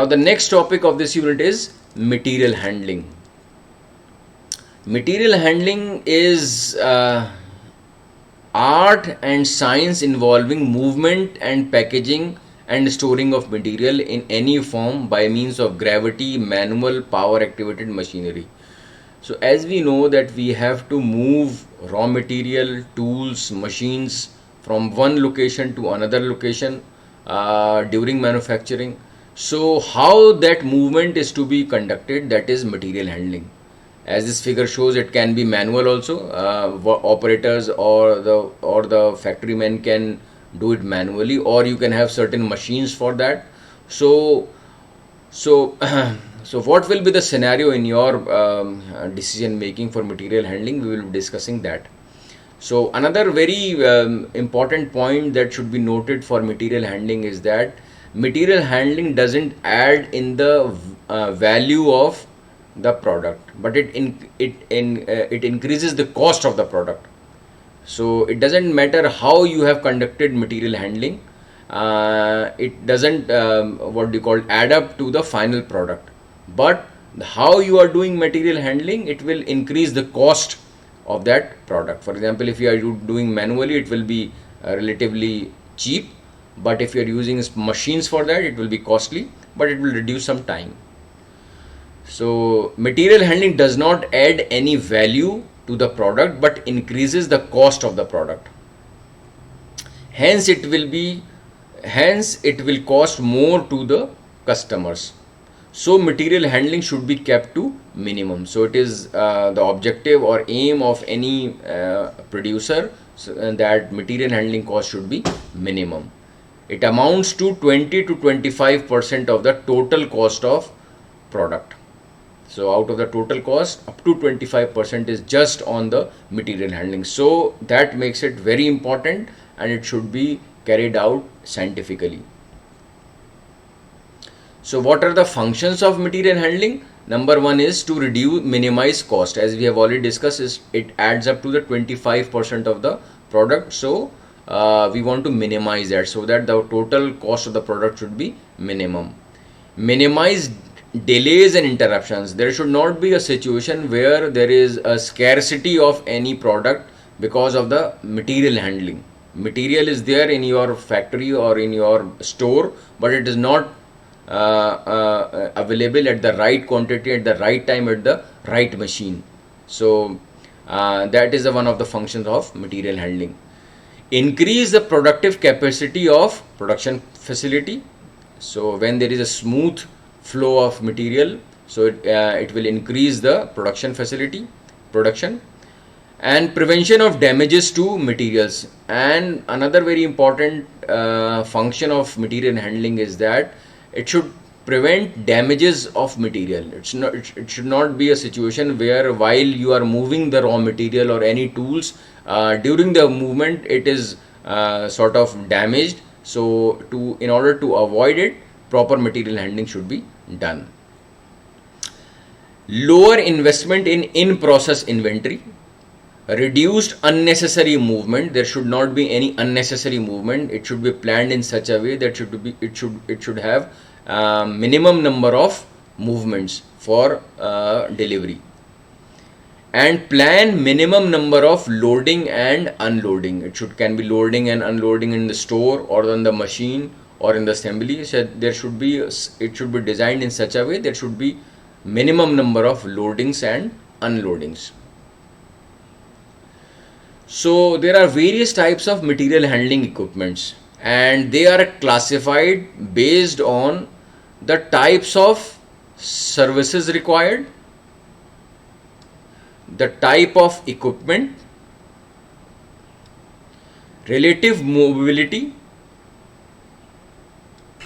Now the next topic of this unit is material handling. Material handling is art and science involving movement and packaging and storing of material in any form by means of gravity, manual, power activated machinery. So as we know that we have to move raw material, tools, machines from one location to another location during manufacturing. So how that movement is to be conducted, that is material handling. As this figure shows, it can be manual also. Operators or the factory men can do it manually, or you can have certain machines for that. So so, so what will be the scenario in your decision making for material handling? We will be discussing that. So another very important point that should be noted for material handling is that material handling doesn't add in the value of the product, but it increases the cost of the product. So it doesn't matter how you have conducted material handling, it doesn't what do you call add up to the final product, but how you are doing material handling, it will increase the cost of that product. For example, if you are doing manually, it will be relatively cheap, but if you are using machines for that, it will be costly, but it will reduce some time. So material handling does not add any value to the product but increases the cost of the product. Hence it will cost more to the customers. So material handling should be kept to minimum. So it is the objective or aim of any producer, that material handling cost should be minimum. It amounts to 20 to 25% of the total cost of product. So out of the total cost, up to 25% is just on the material handling. So that makes it very important, and it should be carried out scientifically. So what are the functions of material handling? Number one is to minimize cost. As we have already discussed, it adds up to the 25% of the product. So we want to minimize that, so that the total cost of the product should be minimum. Minimize delays and interruptions. There should not be a situation where there is a scarcity of any product because of the material handling. Material is there in your factory or in your store, but it is not available at the right quantity, at the right time, at the right machine. So that is one of the functions of material handling. Increase the productive capacity of production facility. So when there is a smooth flow of material, so it will increase the production facility, production. And prevention of damages to materials. And another very important function of material handling is that it should prevent damages of material. It should not be a situation where while you are moving the raw material or any tools, during the movement it is sort of damaged. So in order to avoid it, proper material handling should be done. Lower investment in process inventory. Reduced unnecessary movement. There should not be any unnecessary movement. It should be planned in such a way that it should have minimum number of movements for delivery. And plan minimum number of loading and unloading. It can be loading and unloading in the store or on the machine or in the assembly. So it should be designed in such a way there should be minimum number of loadings and unloadings. So there are various types of material handling equipments, and they are classified based on the types of services required, the type of equipment, relative mobility,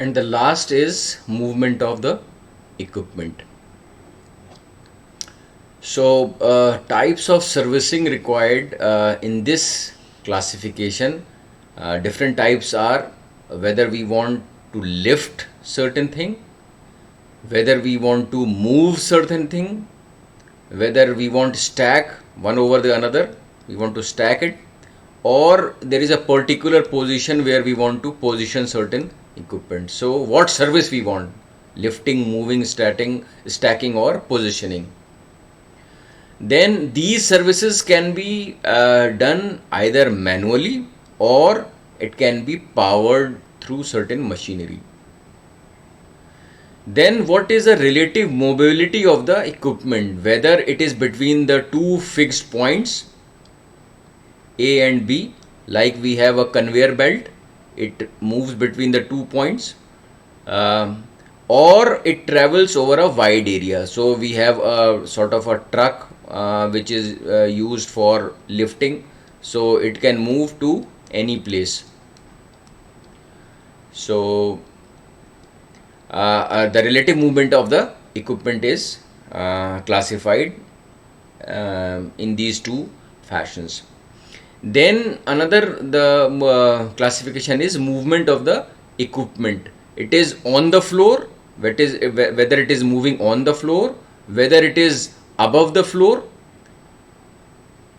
and the last is movement of the equipment. So types of servicing required in this classification, different types are whether we want to lift certain thing, whether we want to move certain thing, whether we want to stack one over the another, we want to stack it, or there is a particular position where we want to position certain equipment. So what service we want? lifting, moving, stacking or positioning. Then these services can be done either manually or it can be powered through certain machinery. Then what is the relative mobility of the equipment, whether it is between the two fixed points A and B, like we have a conveyor belt, it moves between the 2 points, um, or it travels over a wide area. So we have a sort of a truck which is used for lifting, so it can move to any place. So the relative movement of the equipment is classified in these two fashions. Then another classification is movement of the equipment. It is on the floor, whether it is moving on the floor, whether it is above the floor,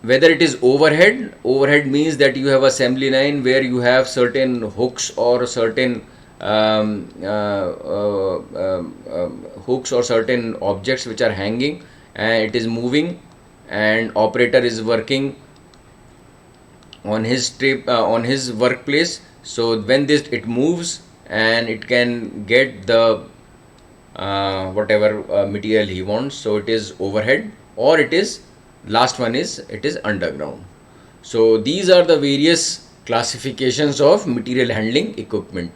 whether it is overhead. Overhead means that you have assembly line where you have certain hooks or certain hooks or certain objects which are hanging and it is moving, and operator is working on his trip on his workplace. So when this it moves and it can get the whatever material he wants, so it is overhead, or it is last one is it is underground. So these are the various classifications of material handling equipment.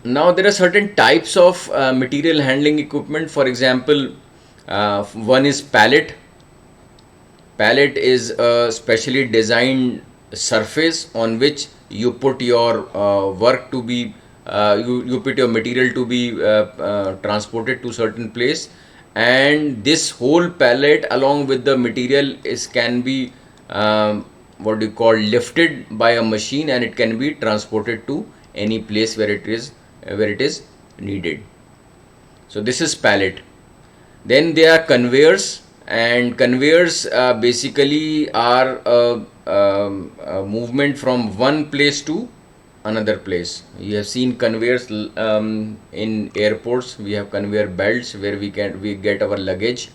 Now there are certain types of material handling equipment. For example, one is pallet. Pallet is a specially designed surface on which you put your work to be you put your material to be transported to certain place, and this whole pallet along with the material is can be what you call lifted by a machine, and it can be transported to any place where it is needed. So this is pallet. Then there are conveyors, and conveyors basically are a movement from one place to another place. You have seen conveyors in airports. We have conveyor belts where we get our luggage,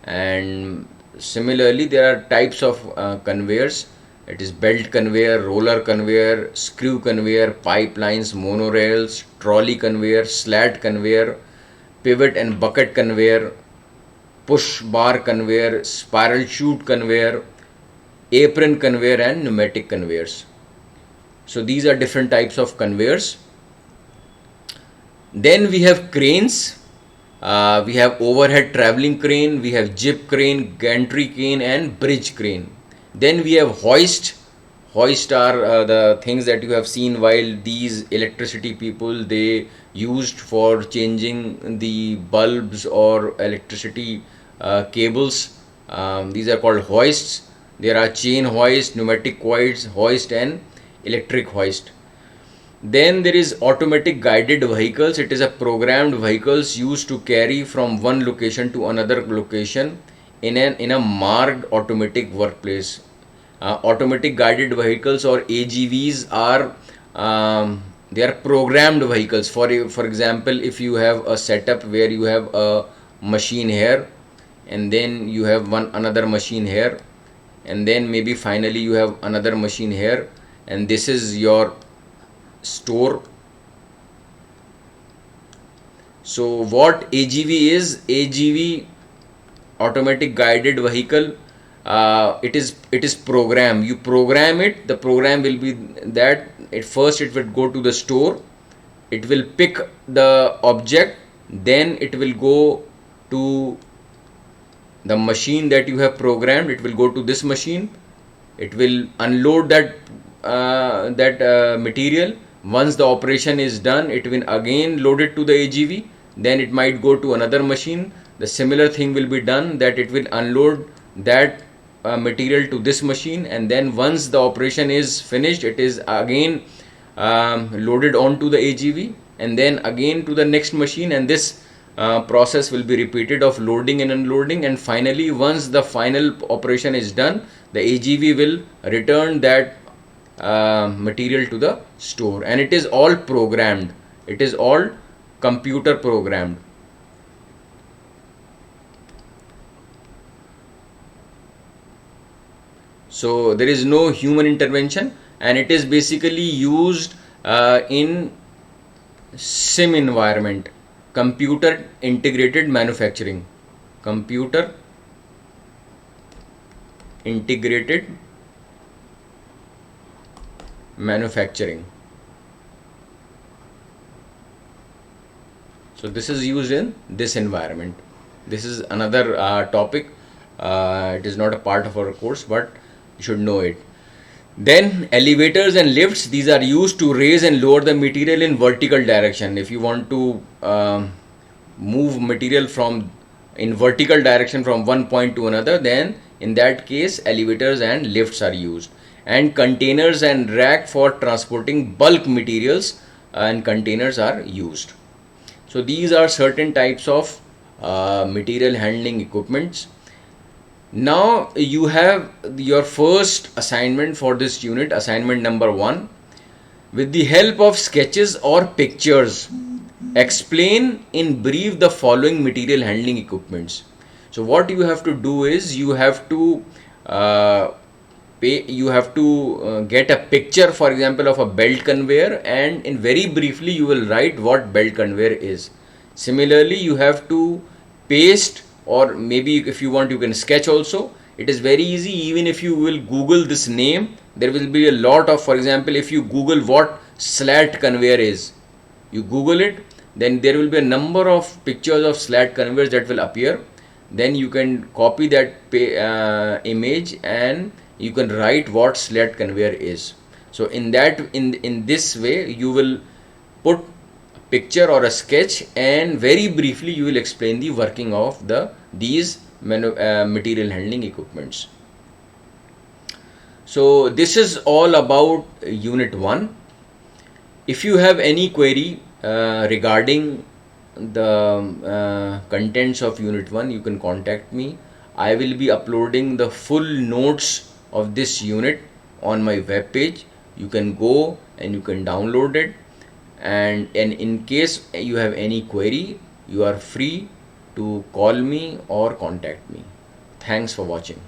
and similarly there are types of conveyors. It is belt conveyor, roller conveyor, screw conveyor, pipelines, monorails, trolley conveyor, slat conveyor, pivot and bucket conveyor, push bar conveyor, spiral chute conveyor, apron conveyor, and pneumatic conveyors. So these are different types of conveyors. Then we have cranes. We have overhead traveling crane, we have jib crane, gantry crane, and bridge crane. Then we have hoist. Hoist are the things that you have seen while these electricity people they used for changing the bulbs or electricity cables. These are called hoists. There are chain hoist, pneumatic hoist, and electric hoist. Then there is automatic guided vehicles. It is a programmed vehicles used to carry from one location to another location in a marked automatic workplace. Automatic guided vehicles or AGVs are they are programmed vehicles. For example, if you have a setup where you have a machine here, and then you have another machine here, and then maybe finally you have another machine here, and this is your store. So what AGV is? AGV, automatic guided vehicle, it is program. You program it. The program will be that at first it will go to the store, it will pick the object, then it will go to the machine that you have programmed. It will go to this machine, it will unload that material. Once the operation is done, it will again load it to the AGV, then it might go to another machine. The similar thing will be done, that it will unload that material to this machine, and then once the operation is finished, it is again loaded onto the AGV, and then again to the next machine, and this process will be repeated of loading and unloading, and finally once the final operation is done, the AGV will return that material to the store, and it is all programmed. It is all computer programmed. So there is no human intervention, and it is basically used in sim environment, computer integrated manufacturing, computer integrated manufacturing. So this is used in this environment. This is another topic. It is not a part of our course, but you should know it. Then elevators and lifts, these are used to raise and lower the material in vertical direction. If you want to move material from in vertical direction from one point to another, then in that case elevators and lifts are used. And containers and rack for transporting bulk materials and containers are used. So these are certain types of material handling equipments. Now you have your first assignment for this unit, assignment number 1. With the help of sketches or pictures, explain in brief the following material handling equipments. So what you have to do is you have to get a picture, for example, of a belt conveyor, and in very briefly you will write what belt conveyor is. Similarly, you have to paste, or maybe if you want you can sketch also. It is very easy. Even if you will Google this name, there will be a lot of, for example, if you Google what slat conveyor is, you Google it, then there will be a number of pictures of slat conveyors that will appear. Then you can copy that image and you can write what slat conveyor is. So in this way you will put a picture or a sketch, and very briefly you will explain the working of these material handling equipments. So this is all about unit 1. If you have any query regarding the contents of unit 1, you can contact me. I will be uploading the full notes of this unit on my web page. You can go and you can download it, and in case you have any query, you are free to call me or contact me. Thanks for watching.